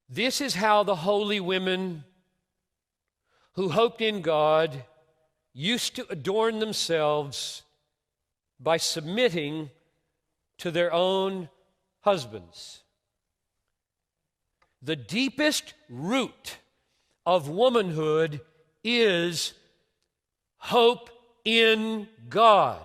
This is how the holy women who hoped in God used to adorn themselves by submitting to their own husbands. The deepest root of womanhood is hope in God.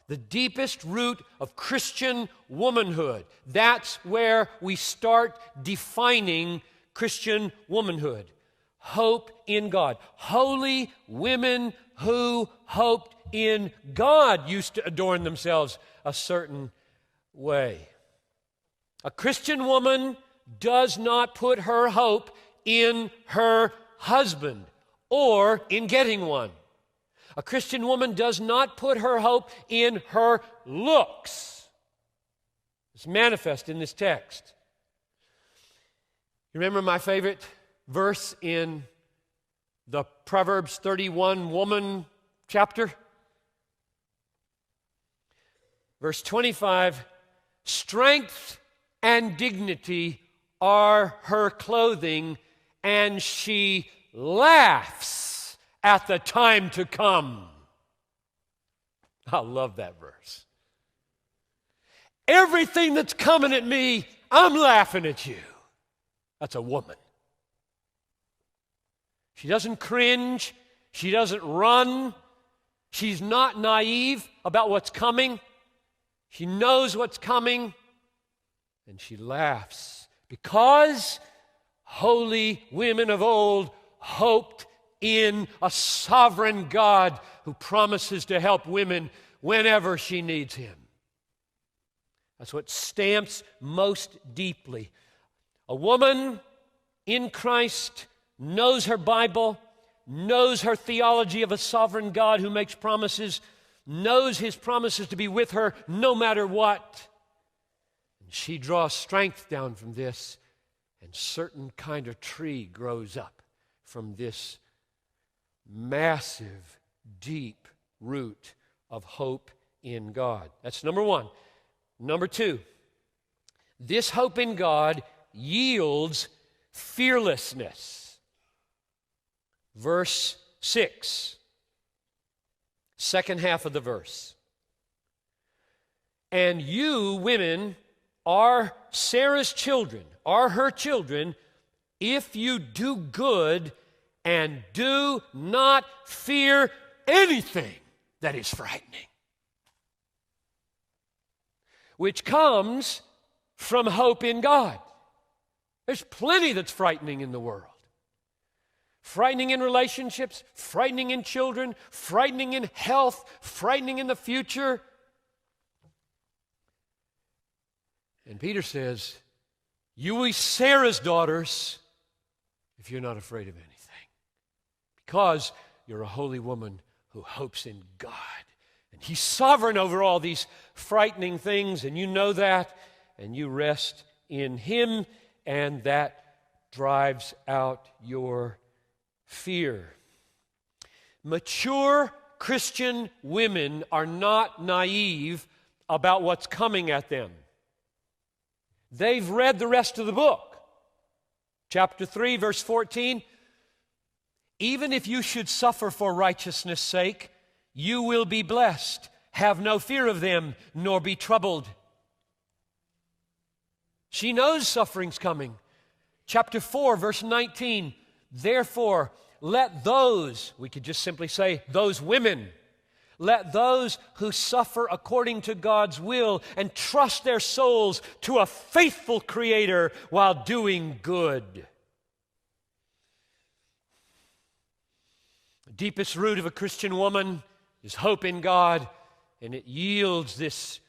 The deepest root of Christian womanhood. That's where we start defining Christian womanhood. Hope in God. Holy women who hoped in God used to adorn themselves a certain way. A Christian woman does not put her hope in her husband or in getting one. A Christian woman does not put her hope in her looks. It's manifest in this text. You remember my favorite verse in the Proverbs 31 woman chapter? Verse 25, strength and dignity are her clothing, and she laughs at the time to come. I love that verse. Everything that's coming at me, I'm laughing at you. That's a woman. She doesn't cringe. She doesn't run. She's not naive about what's coming. She knows what's coming, and she laughs because holy women of old hoped in a sovereign God who promises to help women whenever she needs him. That's what stamps most deeply. A woman in Christ knows her Bible, knows her theology of a sovereign God who makes promises, knows his promises to be with her no matter what. And she draws strength down from this, and certain kind of tree grows up from this massive, deep root of hope in God. That's number one. Number two, this hope in God yields fearlessness. Verse 6, second half of the verse. And you, women, are Sarah's children, are her children, if you do good and do not fear anything that is frightening, which comes from hope in God. There's plenty that's frightening in the world. Frightening in relationships, frightening in children, frightening in health, frightening in the future. And Peter says, you will be Sarah's daughters if you're not afraid of anything, because you're a holy woman who hopes in God. And he's sovereign over all these frightening things, and you know that, and you rest in him, and that drives out your fear. Mature Christian women are not naive about what's coming at them. They've read the rest of the book. Chapter 3, verse 14, even if you should suffer for righteousness' sake, you will be blessed. Have no fear of them, nor be troubled. She knows suffering's coming. Chapter 4, verse 19, therefore, let those, we could just simply say, those women, let those who suffer according to God's will and trust their souls to a faithful Creator while doing good. The deepest root of a Christian woman is hope in God, and it yields this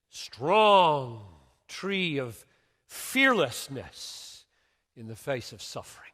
strong tree of fearlessness in the face of suffering.